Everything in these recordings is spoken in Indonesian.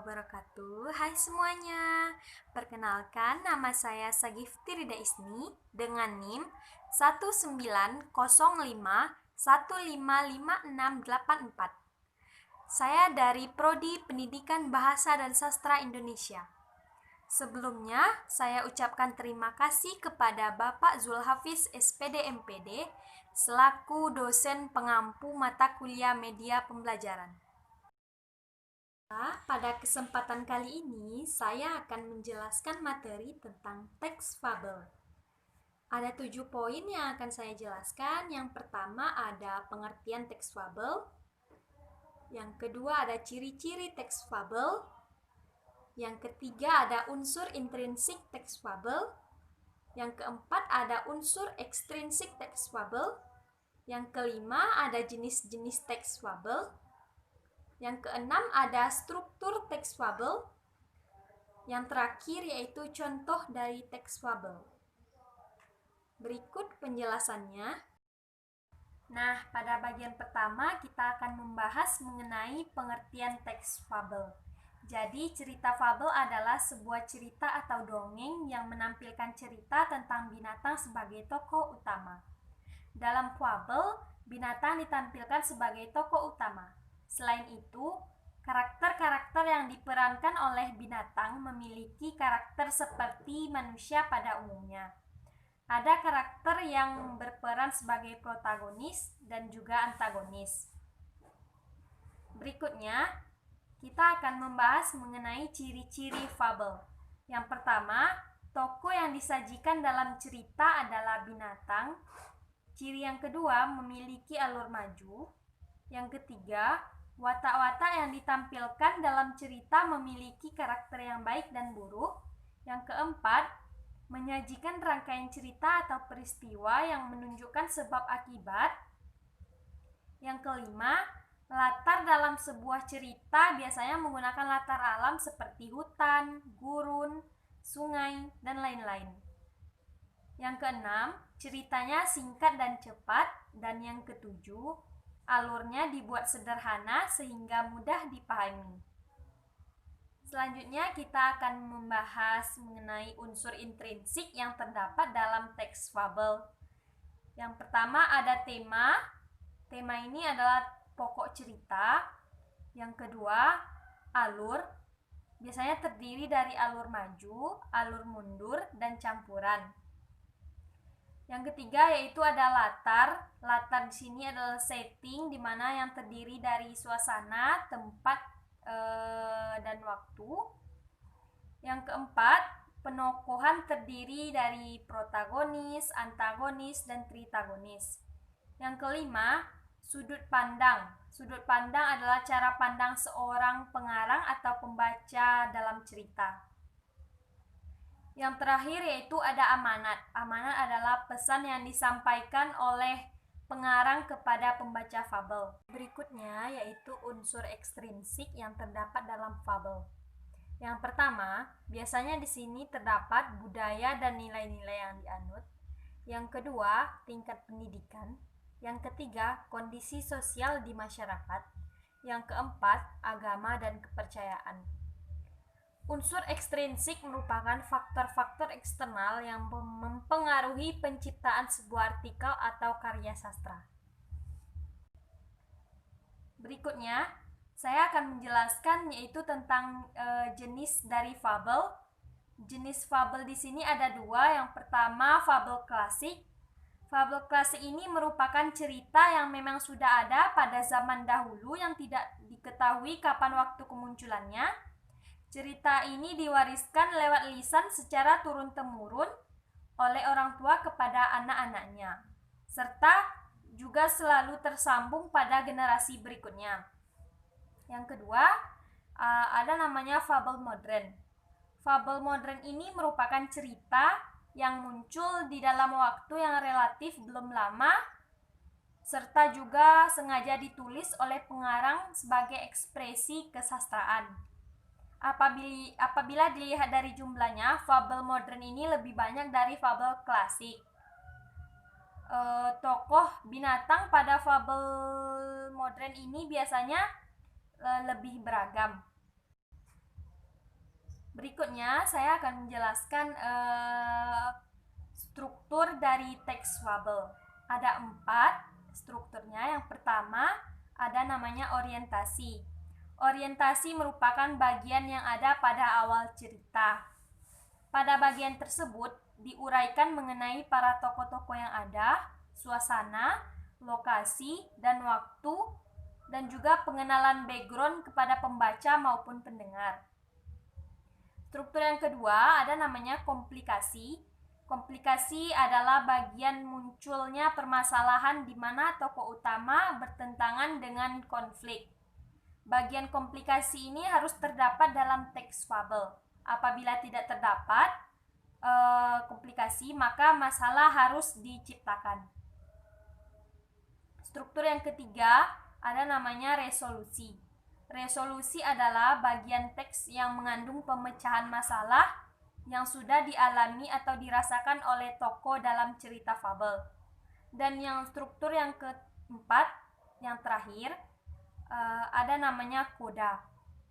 wabarakatuh. Hai semuanya. Perkenalkan, nama saya Sagifti Rida Isni dengan NIM 19051555684. Saya dari Prodi Pendidikan Bahasa dan Sastra Indonesia. Sebelumnya, saya ucapkan terima kasih kepada Bapak Zulhafiz SPD MPD selaku dosen pengampu mata kuliah media pembelajaran. Pada kesempatan kali ini, saya akan menjelaskan materi tentang teks fabel. Ada 7 poin yang akan saya jelaskan. Yang pertama ada pengertian teks fabel. Yang kedua ada ciri-ciri teks fabel. Yang ketiga ada unsur intrinsik teks fabel. Yang keempat ada unsur ekstrinsik teks fabel. Yang kelima ada jenis-jenis teks fabel. Yang keenam ada struktur teks fabel. Yang terakhir yaitu contoh dari teks fabel. Berikut penjelasannya. Nah, pada bagian pertama kita akan membahas mengenai pengertian teks fabel. Jadi, cerita fabel adalah sebuah cerita atau dongeng yang menampilkan cerita tentang binatang sebagai tokoh utama. Dalam fabel, binatang ditampilkan sebagai tokoh utama. Selain itu, karakter-karakter yang diperankan oleh binatang memiliki karakter seperti manusia pada umumnya. Ada karakter yang berperan sebagai protagonis dan juga antagonis. Berikutnya, kita akan membahas mengenai ciri-ciri fabel. Yang pertama, tokoh yang disajikan dalam cerita adalah binatang. Ciri yang kedua, memiliki alur maju. Yang ketiga, watak-watak yang ditampilkan dalam cerita memiliki karakter yang baik dan buruk. Yang keempat, menyajikan rangkaian cerita atau peristiwa yang menunjukkan sebab akibat. Yang kelima, latar dalam sebuah cerita biasanya menggunakan latar alam seperti hutan, gurun, sungai, dan lain-lain. Yang keenam, ceritanya singkat dan cepat. Dan yang ketujuh, alurnya dibuat sederhana sehingga mudah dipahami. Selanjutnya kita akan membahas mengenai unsur intrinsik yang terdapat dalam teks fabel. Yang pertama ada tema. Tema ini adalah pokok cerita. Yang kedua, alur. Biasanya terdiri dari alur maju, alur mundur, dan campuran. Yang ketiga yaitu ada latar. Latar di sini adalah setting di mana yang terdiri dari suasana, tempat, dan waktu. Yang keempat, penokohan terdiri dari protagonis, antagonis, dan tritagonis. Yang kelima, sudut pandang. Sudut pandang adalah cara pandang seorang pengarang atau pembaca dalam cerita. Yang terakhir yaitu ada amanat. Amanat adalah pesan yang disampaikan oleh pengarang kepada pembaca fabel. Berikutnya yaitu unsur ekstrinsik yang terdapat dalam fabel. Yang pertama, biasanya di sini terdapat budaya dan nilai-nilai yang dianut. Yang kedua, tingkat pendidikan. Yang ketiga, kondisi sosial di masyarakat. Yang keempat, agama dan kepercayaan. Unsur ekstrinsik merupakan faktor-faktor eksternal yang mempengaruhi penciptaan sebuah artikel atau karya sastra. Berikutnya, saya akan menjelaskan yaitu tentang jenis dari fabel. Jenis fabel di sini ada dua. Yang pertama, fabel klasik. Fabel klasik ini merupakan cerita yang memang sudah ada pada zaman dahulu yang tidak diketahui kapan waktu kemunculannya. Cerita ini diwariskan lewat lisan secara turun-temurun oleh orang tua kepada anak-anaknya, serta juga selalu tersambung pada generasi berikutnya. Yang kedua, ada namanya fabel modern. Fabel modern ini merupakan cerita yang muncul di dalam waktu yang relatif belum lama, serta juga sengaja ditulis oleh pengarang sebagai ekspresi kesastraan. Apabila dilihat dari jumlahnya, fabel modern ini lebih banyak dari fabel klasik. Tokoh binatang pada fabel modern ini biasanya lebih beragam. Berikutnya saya akan menjelaskan struktur dari teks fabel. Ada 4 strukturnya. Yang pertama ada namanya orientasi. Orientasi merupakan bagian yang ada pada awal cerita. Pada bagian tersebut diuraikan mengenai para tokoh-tokoh yang ada, suasana, lokasi, dan waktu, dan juga pengenalan background kepada pembaca maupun pendengar. Struktur yang kedua ada namanya komplikasi. Komplikasi adalah bagian munculnya permasalahan di mana tokoh utama bertentangan dengan konflik. Bagian komplikasi ini harus terdapat dalam teks fabel. Apabila tidak terdapat komplikasi, maka masalah harus diciptakan. Struktur yang ketiga ada namanya resolusi. Resolusi adalah bagian teks yang mengandung pemecahan masalah yang sudah dialami atau dirasakan oleh tokoh dalam cerita fabel. Dan yang struktur yang keempat, yang terakhir, ada namanya koda.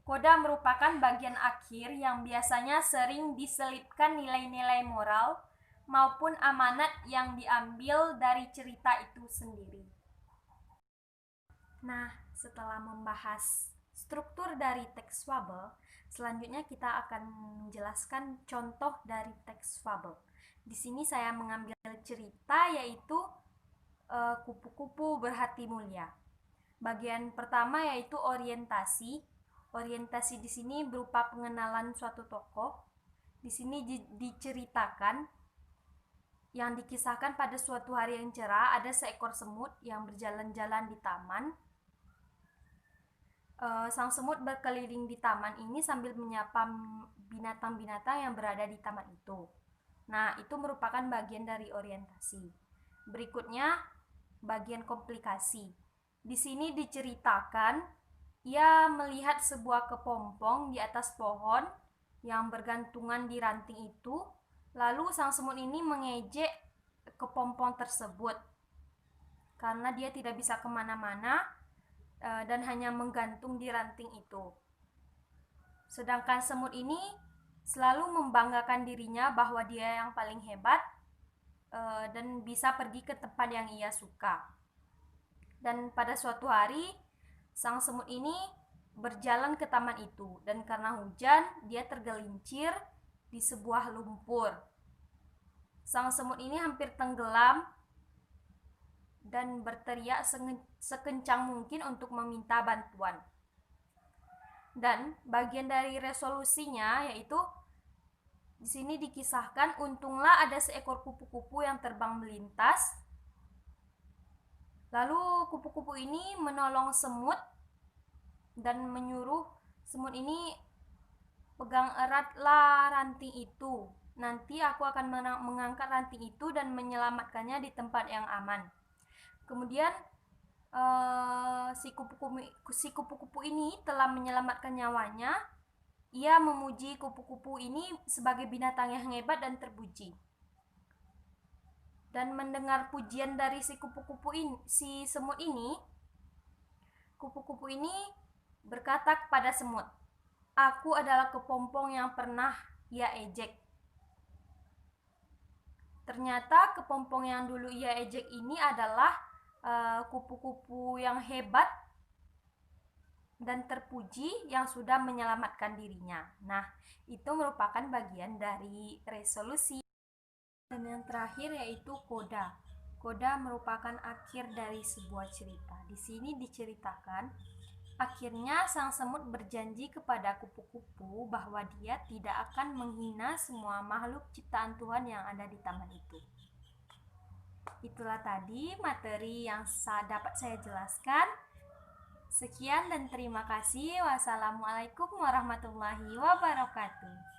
Koda merupakan bagian akhir yang biasanya sering diselipkan nilai-nilai moral maupun amanat yang diambil dari cerita itu sendiri. Nah, setelah membahas struktur dari teks fabel, selanjutnya kita akan menjelaskan contoh dari teks fabel. Di sini saya mengambil cerita yaitu Kupu-kupu Berhati Mulia. Bagian pertama yaitu orientasi. Orientasi di sini berupa pengenalan suatu tokoh. Di sini diceritakan yang dikisahkan pada suatu hari yang cerah ada seekor semut yang berjalan-jalan di taman. Sang semut berkeliling di taman ini sambil menyapa binatang-binatang yang berada di taman itu. Nah, itu merupakan bagian dari orientasi. Berikutnya, bagian komplikasi. Di sini diceritakan ia melihat sebuah kepompong di atas pohon yang bergantungan di ranting itu. Lalu sang semut ini mengejek kepompong tersebut karena dia tidak bisa kemana-mana dan hanya menggantung di ranting itu. Sedangkan semut ini selalu membanggakan dirinya bahwa dia yang paling hebat dan bisa pergi ke tempat yang ia suka. Dan pada suatu hari, sang semut ini berjalan ke taman itu, dan karena hujan, dia tergelincir di sebuah lumpur. Sang semut ini hampir tenggelam dan berteriak sekencang mungkin untuk meminta bantuan. Dan bagian dari resolusinya yaitu di sini dikisahkan untunglah ada seekor kupu-kupu yang terbang melintas. Lalu kupu-kupu ini menolong semut dan menyuruh semut ini pegang eratlah ranting itu. Nanti aku akan mengangkat ranting itu dan menyelamatkannya di tempat yang aman. Kemudian si kupu-kupu ini telah menyelamatkan nyawanya. Ia memuji kupu-kupu ini sebagai binatang yang hebat dan terpuji. Dan mendengar pujian dari si semut ini, kupu-kupu ini berkata kepada semut, "Aku adalah kepompong yang pernah ia ejek." Ternyata kepompong yang dulu ia ejek ini adalah kupu-kupu yang hebat dan terpuji yang sudah menyelamatkan dirinya. Nah, itu merupakan bagian dari resolusi. Dan yang terakhir yaitu koda. Koda merupakan akhir dari sebuah cerita. Di sini diceritakan akhirnya sang semut berjanji kepada kupu-kupu bahwa dia tidak akan menghina semua makhluk ciptaan Tuhan yang ada di taman itu. Itulah tadi materi yang dapat saya jelaskan. Sekian dan terima kasih. Wassalamualaikum warahmatullahi wabarakatuh.